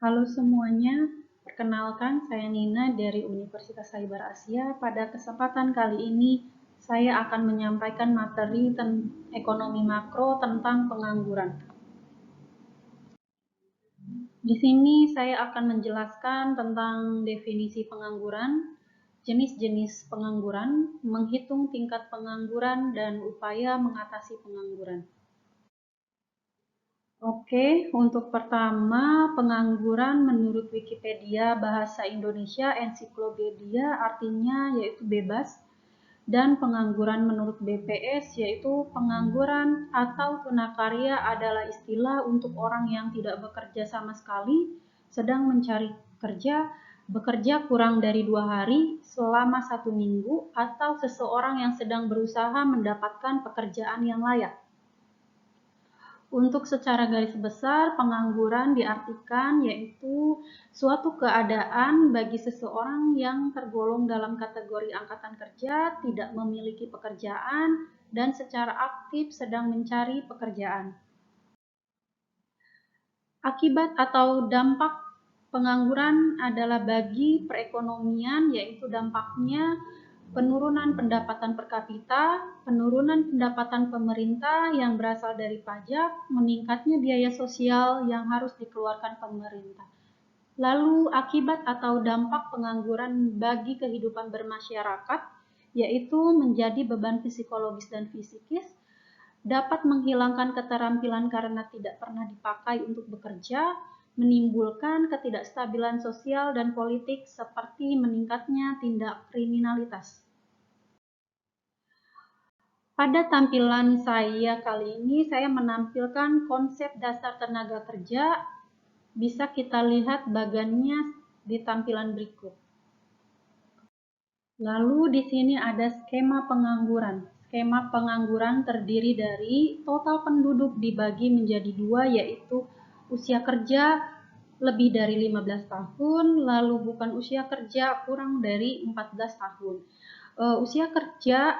Halo semuanya, perkenalkan saya Nina dari Universitas Cyber Asia. Pada kesempatan kali ini, saya akan menyampaikan materi ekonomi makro tentang pengangguran. Di sini saya akan menjelaskan tentang definisi pengangguran, jenis-jenis pengangguran, menghitung tingkat pengangguran, dan upaya mengatasi pengangguran. Oke, untuk pertama, pengangguran menurut Wikipedia Bahasa Indonesia Ensiklopedia artinya yaitu bebas, dan pengangguran menurut BPS yaitu pengangguran atau tunakarya adalah istilah untuk orang yang tidak bekerja sama sekali, sedang mencari kerja, bekerja kurang dari 2 hari selama 1 minggu, atau seseorang yang sedang berusaha mendapatkan pekerjaan yang layak. Untuk secara garis besar, pengangguran diartikan yaitu suatu keadaan bagi seseorang yang tergolong dalam kategori angkatan kerja, tidak memiliki pekerjaan, dan secara aktif sedang mencari pekerjaan. Akibat atau dampak pengangguran adalah bagi perekonomian, yaitu dampaknya penurunan pendapatan per kapita, penurunan pendapatan pemerintah yang berasal dari pajak, meningkatnya biaya sosial yang harus dikeluarkan pemerintah. Lalu akibat atau dampak pengangguran bagi kehidupan bermasyarakat, yaitu menjadi beban psikologis dan fisikis, dapat menghilangkan keterampilan karena tidak pernah dipakai untuk bekerja, menimbulkan ketidakstabilan sosial dan politik seperti meningkatnya tindak kriminalitas. Pada tampilan saya kali ini, saya menampilkan konsep dasar tenaga kerja. Bisa kita lihat bagannya di tampilan berikut. Lalu di sini ada skema pengangguran. Skema pengangguran terdiri dari total penduduk dibagi menjadi 2, yaitu usia kerja lebih dari 15 tahun, lalu bukan usia kerja kurang dari 14 tahun. Usia kerja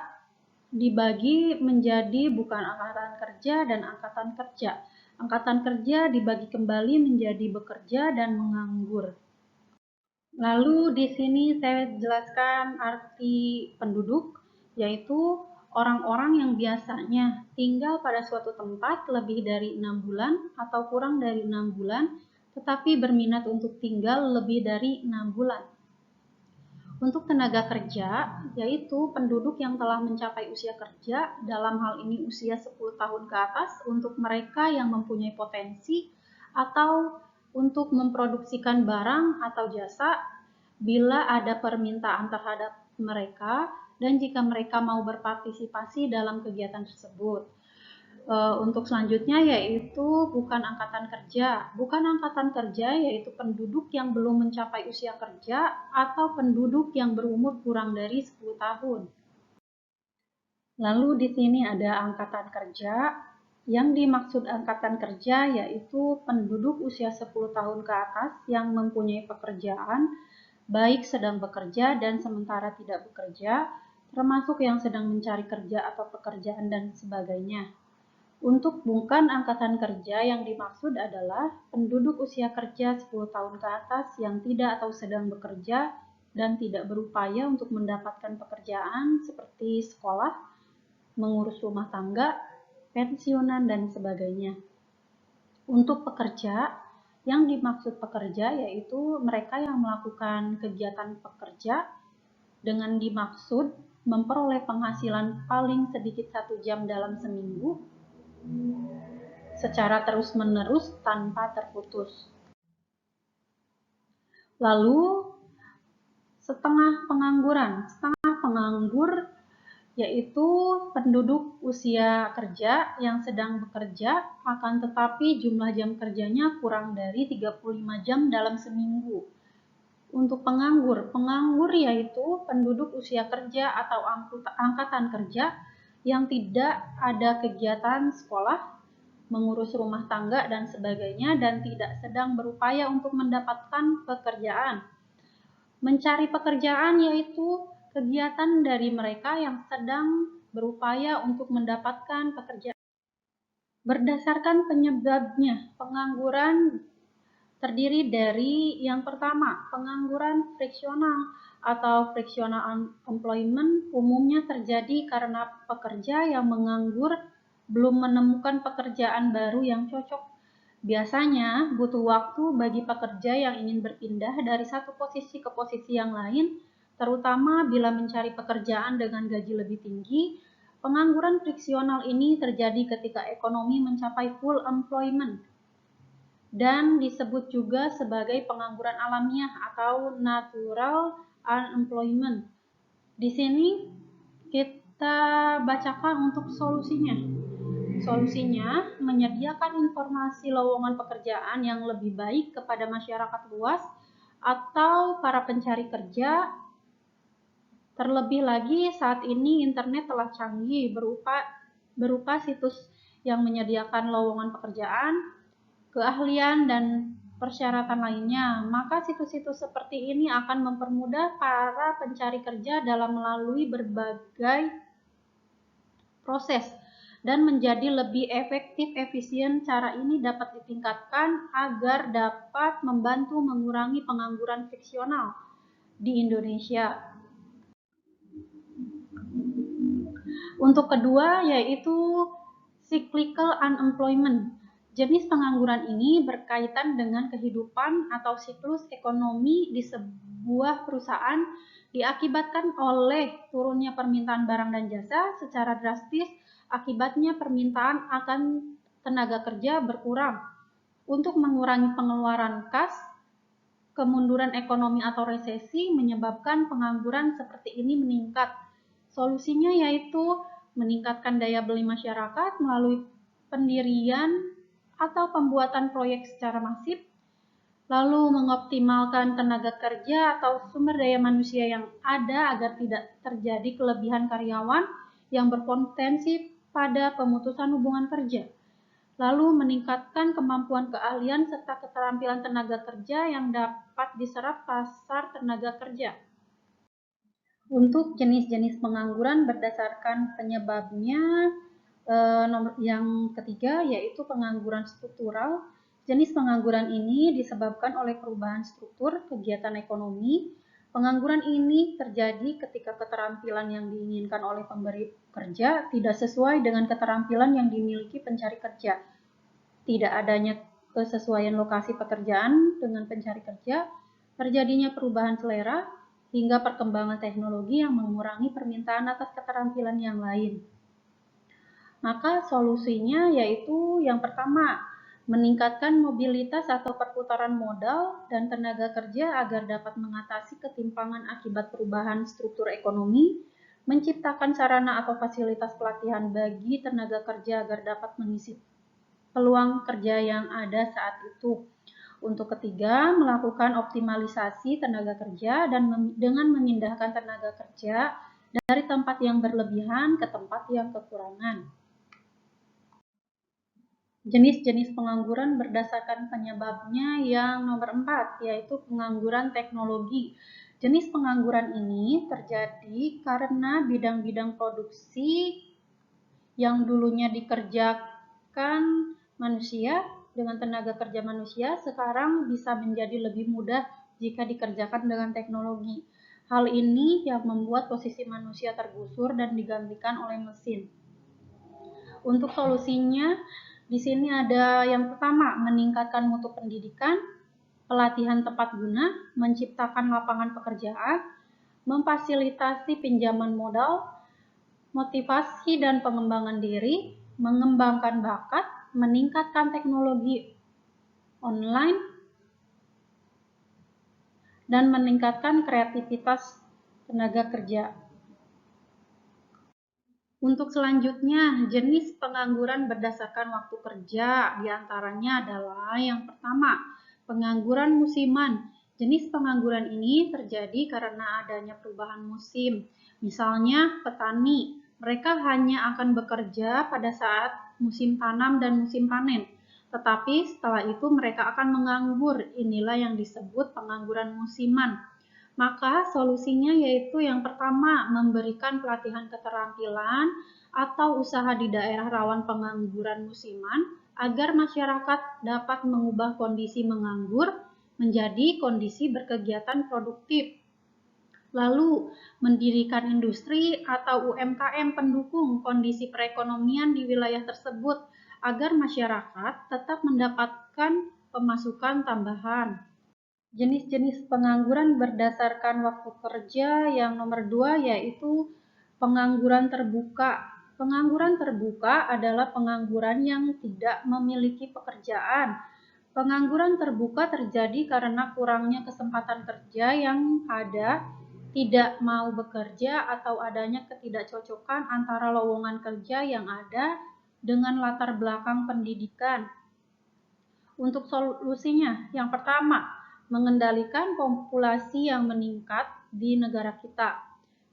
dibagi menjadi bukan angkatan kerja dan angkatan kerja. Angkatan kerja dibagi kembali menjadi bekerja dan menganggur. Lalu di sini saya jelaskan arti penduduk, yaitu orang-orang yang biasanya tinggal pada suatu tempat lebih dari 6 bulan atau kurang dari 6 bulan, tetapi berminat untuk tinggal lebih dari 6 bulan. Untuk tenaga kerja, yaitu penduduk yang telah mencapai usia kerja, dalam hal ini usia 10 tahun ke atas, untuk mereka yang mempunyai potensi atau untuk memproduksikan barang atau jasa bila ada permintaan terhadap mereka dan jika mereka mau berpartisipasi dalam kegiatan tersebut. Untuk selanjutnya yaitu bukan angkatan kerja. Bukan angkatan kerja yaitu penduduk yang belum mencapai usia kerja atau penduduk yang berumur kurang dari 10 tahun. Lalu di sini ada angkatan kerja. Yang dimaksud angkatan kerja yaitu penduduk usia 10 tahun ke atas yang mempunyai pekerjaan, baik sedang bekerja dan sementara tidak bekerja, termasuk yang sedang mencari kerja atau pekerjaan dan sebagainya. Untuk bukan angkatan kerja yang dimaksud adalah penduduk usia kerja 10 tahun ke atas yang tidak atau sedang bekerja dan tidak berupaya untuk mendapatkan pekerjaan seperti sekolah, mengurus rumah tangga, pensiunan, dan sebagainya. Untuk pekerja, yang dimaksud pekerja yaitu mereka yang melakukan kegiatan pekerja dengan dimaksud memperoleh penghasilan paling sedikit 1 jam dalam seminggu secara terus-menerus tanpa terputus. Lalu setengah penganggur yaitu penduduk usia kerja yang sedang bekerja akan tetapi jumlah jam kerjanya kurang dari 35 jam dalam seminggu. Untuk penganggur yaitu penduduk usia kerja atau angkatan kerja yang tidak ada kegiatan sekolah, mengurus rumah tangga dan sebagainya dan tidak sedang berupaya untuk mendapatkan pekerjaan. Mencari pekerjaan yaitu kegiatan dari mereka yang sedang berupaya untuk mendapatkan pekerjaan. Berdasarkan penyebabnya, pengangguran terdiri dari yang pertama, pengangguran friksional atau frictional employment umumnya terjadi karena pekerja yang menganggur belum menemukan pekerjaan baru yang cocok. Biasanya butuh waktu bagi pekerja yang ingin berpindah dari satu posisi ke posisi yang lain, terutama bila mencari pekerjaan dengan gaji lebih tinggi. Pengangguran friksional ini terjadi ketika ekonomi mencapai full employment dan disebut juga sebagai pengangguran alamiah atau natural unemployment. Di sini kita bacakan untuk solusinya. Solusinya, menyediakan informasi lowongan pekerjaan yang lebih baik kepada masyarakat luas atau para pencari kerja. Terlebih lagi saat ini internet telah canggih berupa situs yang menyediakan lowongan pekerjaan, keahlian, dan persyaratan lainnya. Maka situs-situs seperti ini akan mempermudah para pencari kerja dalam melalui berbagai proses dan menjadi lebih efisien. Cara ini dapat ditingkatkan agar dapat membantu mengurangi pengangguran friksional di Indonesia. Untuk kedua yaitu cyclical unemployment. Jenis pengangguran ini berkaitan dengan kehidupan atau siklus ekonomi di sebuah perusahaan diakibatkan oleh turunnya permintaan barang dan jasa secara drastis. Akibatnya permintaan akan tenaga kerja berkurang. Untuk mengurangi pengeluaran kas, kemunduran ekonomi atau resesi menyebabkan pengangguran seperti ini meningkat. Solusinya yaitu meningkatkan daya beli masyarakat melalui pendirian atau pembuatan proyek secara masif, lalu mengoptimalkan tenaga kerja atau sumber daya manusia yang ada agar tidak terjadi kelebihan karyawan yang berpotensi pada pemutusan hubungan kerja, lalu meningkatkan kemampuan keahlian serta keterampilan tenaga kerja yang dapat diserap pasar tenaga kerja. Untuk jenis-jenis pengangguran berdasarkan penyebabnya, yang ketiga yaitu pengangguran struktural. Jenis pengangguran ini disebabkan oleh perubahan struktur kegiatan ekonomi. Pengangguran ini terjadi ketika keterampilan yang diinginkan oleh pemberi kerja tidak sesuai dengan keterampilan yang dimiliki pencari kerja. Tidak adanya kesesuaian lokasi pekerjaan dengan pencari kerja, terjadinya perubahan selera, hingga perkembangan teknologi yang mengurangi permintaan atas keterampilan yang lain. Maka solusinya yaitu yang pertama, meningkatkan mobilitas atau perputaran modal dan tenaga kerja agar dapat mengatasi ketimpangan akibat perubahan struktur ekonomi, menciptakan sarana atau fasilitas pelatihan bagi tenaga kerja agar dapat mengisi peluang kerja yang ada saat itu. Untuk ketiga, melakukan optimalisasi tenaga kerja dan dengan memindahkan tenaga kerja dari tempat yang berlebihan ke tempat yang kekurangan. Jenis-jenis pengangguran berdasarkan penyebabnya yang nomor 4, yaitu pengangguran teknologi. Jenis pengangguran ini terjadi karena bidang-bidang produksi yang dulunya dikerjakan manusia dengan tenaga kerja manusia sekarang bisa menjadi lebih mudah jika dikerjakan dengan teknologi. Hal ini yang membuat posisi manusia tergusur dan digantikan oleh mesin. Untuk solusinya, di sini ada yang pertama, meningkatkan mutu pendidikan, pelatihan tepat guna, menciptakan lapangan pekerjaan, memfasilitasi pinjaman modal, motivasi dan pengembangan diri, mengembangkan bakat, meningkatkan teknologi online, dan meningkatkan kreativitas tenaga kerja. Untuk selanjutnya, jenis pengangguran berdasarkan waktu kerja diantaranya adalah yang pertama, pengangguran musiman. Jenis pengangguran ini terjadi karena adanya perubahan musim. Misalnya petani, mereka hanya akan bekerja pada saat musim tanam dan musim panen. Tetapi setelah itu mereka akan menganggur. Inilah yang disebut pengangguran musiman. Maka solusinya yaitu yang pertama, memberikan pelatihan keterampilan atau usaha di daerah rawan pengangguran musiman agar masyarakat dapat mengubah kondisi menganggur menjadi kondisi berkegiatan produktif. Lalu, mendirikan industri atau UMKM pendukung kondisi perekonomian di wilayah tersebut agar masyarakat tetap mendapatkan pemasukan tambahan. Jenis-jenis pengangguran berdasarkan waktu kerja yang nomor 2 yaitu pengangguran terbuka. Pengangguran terbuka adalah pengangguran yang tidak memiliki pekerjaan. Pengangguran terbuka terjadi karena kurangnya kesempatan kerja yang ada, tidak mau bekerja, atau adanya ketidakcocokan antara lowongan kerja yang ada dengan latar belakang pendidikan. Untuk solusinya, yang pertama, mengendalikan populasi yang meningkat di negara kita.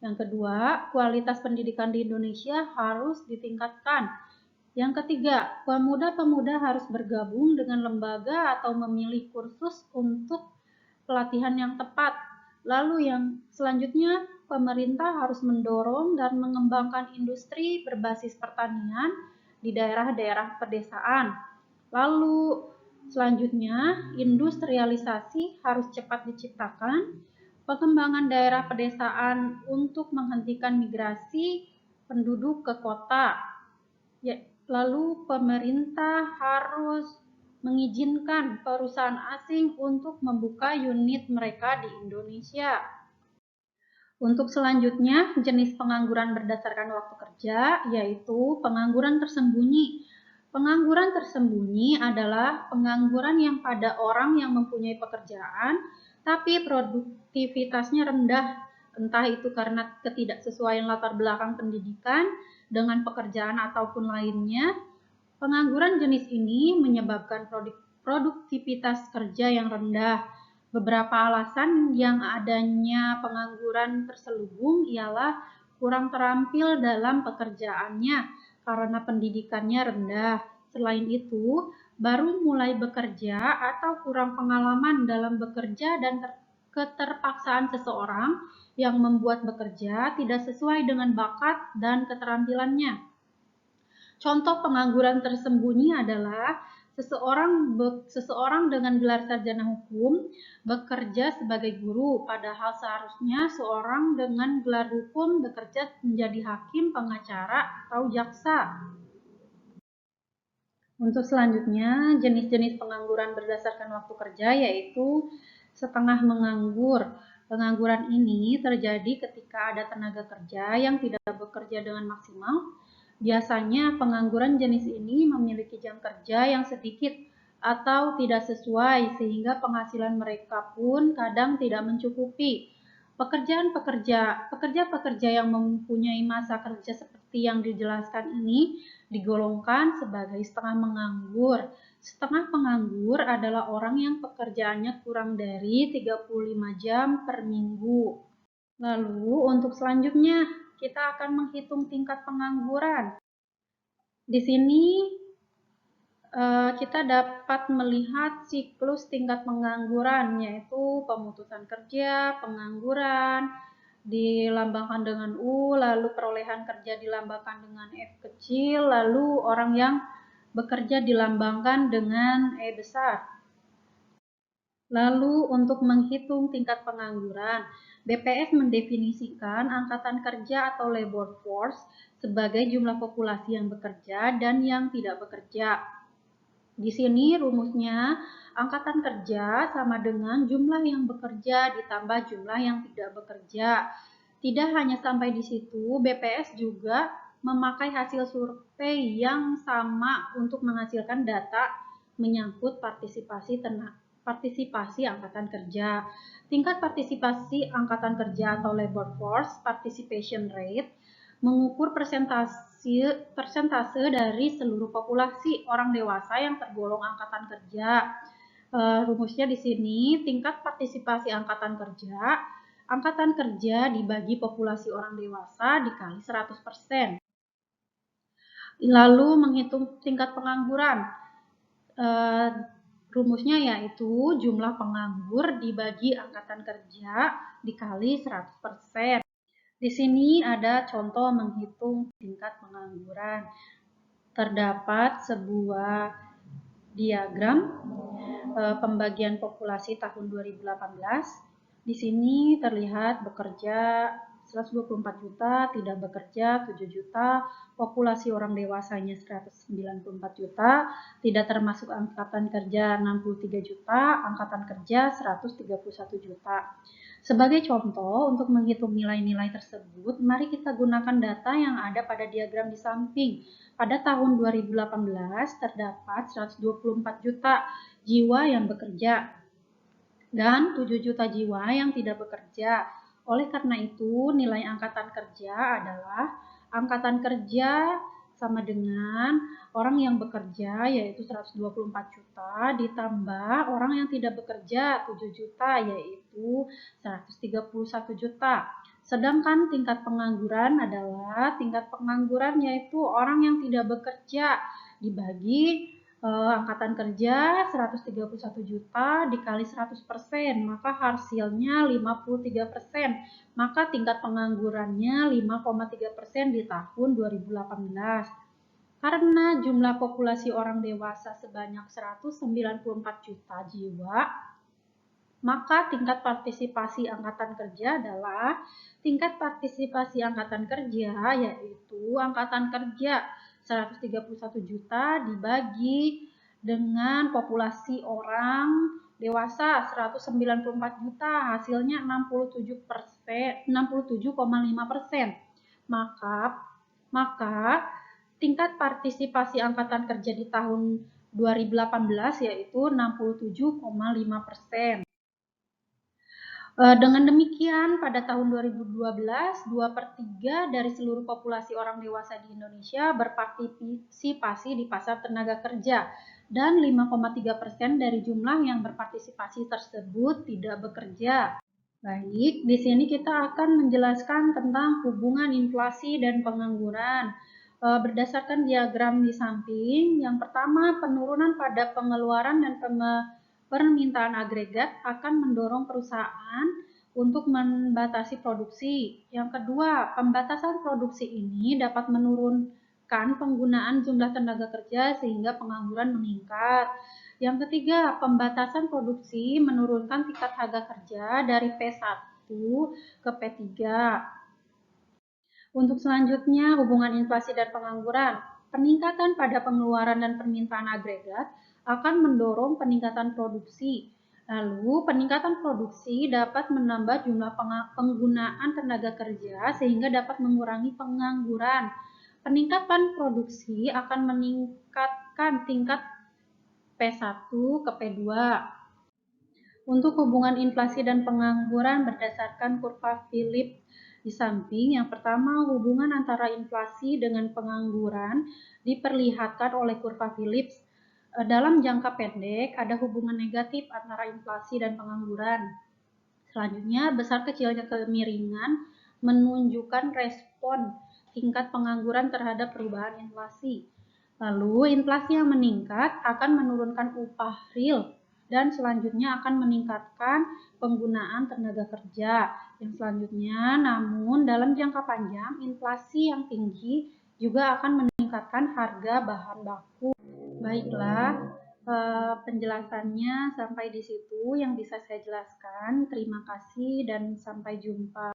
Yang kedua, kualitas pendidikan di Indonesia harus ditingkatkan. Yang ketiga, pemuda-pemuda harus bergabung dengan lembaga atau memilih kursus untuk pelatihan yang tepat. Lalu yang selanjutnya, pemerintah harus mendorong dan mengembangkan industri berbasis pertanian di daerah-daerah pedesaan. Lalu selanjutnya, industrialisasi harus cepat diciptakan, pengembangan daerah pedesaan untuk menghentikan migrasi penduduk ke kota. Lalu pemerintah harus mengizinkan perusahaan asing untuk membuka unit mereka di Indonesia. Untuk selanjutnya, jenis pengangguran berdasarkan waktu kerja, yaitu pengangguran tersembunyi. Pengangguran tersembunyi adalah pengangguran yang pada orang yang mempunyai pekerjaan, tapi produktivitasnya rendah, entah itu karena ketidaksesuaian latar belakang pendidikan dengan pekerjaan ataupun lainnya. Pengangguran jenis ini menyebabkan produktivitas kerja yang rendah. Beberapa alasan yang adanya pengangguran terselubung ialah kurang terampil dalam pekerjaannya karena pendidikannya rendah. Selain itu, baru mulai bekerja atau kurang pengalaman dalam bekerja dan keterpaksaan seseorang yang membuat bekerja tidak sesuai dengan bakat dan keterampilannya. Contoh pengangguran tersembunyi adalah seseorang dengan gelar sarjana hukum bekerja sebagai guru, padahal seharusnya seorang dengan gelar hukum bekerja menjadi hakim, pengacara, atau jaksa. Untuk selanjutnya, jenis-jenis pengangguran berdasarkan waktu kerja yaitu setengah menganggur. Pengangguran ini terjadi ketika ada tenaga kerja yang tidak bekerja dengan maksimal. Biasanya pengangguran jenis ini memiliki jam kerja yang sedikit atau tidak sesuai sehingga penghasilan mereka pun kadang tidak mencukupi. Pekerja-pekerja yang mempunyai masa kerja seperti yang dijelaskan ini digolongkan sebagai setengah menganggur. Setengah penganggur adalah orang yang pekerjaannya kurang dari 35 jam per minggu. Lalu untuk selanjutnya kita akan menghitung tingkat pengangguran. Di sini kita dapat melihat siklus tingkat pengangguran, yaitu pemutusan kerja, pengangguran, dilambangkan dengan U, lalu perolehan kerja dilambangkan dengan F kecil, lalu orang yang bekerja dilambangkan dengan E besar. Lalu untuk menghitung tingkat pengangguran, BPS mendefinisikan angkatan kerja atau labor force sebagai jumlah populasi yang bekerja dan yang tidak bekerja. Di sini rumusnya, angkatan kerja sama dengan jumlah yang bekerja ditambah jumlah yang tidak bekerja. Tidak hanya sampai di situ, BPS juga memakai hasil survei yang sama untuk menghasilkan data menyangkut partisipasi angkatan kerja. Tingkat partisipasi angkatan kerja atau labor force participation rate mengukur persentase dari seluruh populasi orang dewasa yang tergolong angkatan kerja. Rumusnya di sini, tingkat partisipasi angkatan kerja dibagi populasi orang dewasa dikali 100%. Lalu menghitung tingkat pengangguran. Rumusnya yaitu jumlah penganggur dibagi angkatan kerja dikali 100%. Di sini ada contoh menghitung tingkat pengangguran. Terdapat sebuah diagram pembagian populasi tahun 2018. Di sini terlihat bekerja 124 juta, tidak bekerja 7 juta, populasi orang dewasanya 194 juta, tidak termasuk angkatan kerja 63 juta, angkatan kerja 131 juta. Sebagai contoh, untuk menghitung nilai-nilai tersebut, mari kita gunakan data yang ada pada diagram di samping. Pada tahun 2018 terdapat 124 juta jiwa yang bekerja dan 7 juta jiwa yang tidak bekerja. Oleh karena itu, nilai angkatan kerja adalah angkatan kerja sama dengan orang yang bekerja yaitu 124 juta ditambah orang yang tidak bekerja 7 juta yaitu 131 juta. Sedangkan tingkat pengangguran adalah tingkat pengangguran yaitu orang yang tidak bekerja dibagi angkatan kerja 131 juta dikali 100%, maka hasilnya 53%. Maka tingkat penganggurannya 5,3% di tahun 2018. Karena jumlah populasi orang dewasa sebanyak 194 juta jiwa, maka tingkat partisipasi angkatan kerja adalah tingkat partisipasi angkatan kerja yaitu angkatan kerja 131 juta dibagi dengan populasi orang dewasa 194 juta, hasilnya 67,5%. Maka tingkat partisipasi angkatan kerja di tahun 2018 yaitu 67,5%. Dengan demikian, pada tahun 2012, 2/3 dari seluruh populasi orang dewasa di Indonesia berpartisipasi di pasar tenaga kerja, dan 5,3% dari jumlah yang berpartisipasi tersebut tidak bekerja. Baik, di sini kita akan menjelaskan tentang hubungan inflasi dan pengangguran. Berdasarkan diagram di samping, yang pertama, penurunan pada pengeluaran dan permintaan agregat akan mendorong perusahaan untuk membatasi produksi. Yang kedua, pembatasan produksi ini dapat menurunkan penggunaan jumlah tenaga kerja sehingga pengangguran meningkat. Yang ketiga, pembatasan produksi menurunkan tingkat harga kerja dari P1 ke P3. Untuk selanjutnya, hubungan inflasi dan pengangguran. Peningkatan pada pengeluaran dan permintaan agregat akan mendorong peningkatan produksi. Lalu, peningkatan produksi dapat menambah jumlah penggunaan tenaga kerja sehingga dapat mengurangi pengangguran. Peningkatan produksi akan meningkatkan tingkat P1 ke P2. Untuk hubungan inflasi dan pengangguran berdasarkan kurva Phillips di samping, yang pertama, hubungan antara inflasi dengan pengangguran diperlihatkan oleh kurva Phillips. Dalam jangka pendek, ada hubungan negatif antara inflasi dan pengangguran. Selanjutnya, besar kecilnya kemiringan menunjukkan respon tingkat pengangguran terhadap perubahan inflasi. Lalu, inflasi yang meningkat akan menurunkan upah real dan selanjutnya akan meningkatkan penggunaan tenaga kerja. Yang selanjutnya, namun dalam jangka panjang, inflasi yang tinggi juga akan meningkatkan harga bahan baku. Baiklah, penjelasannya sampai di situ yang bisa saya jelaskan. Terima kasih dan sampai jumpa.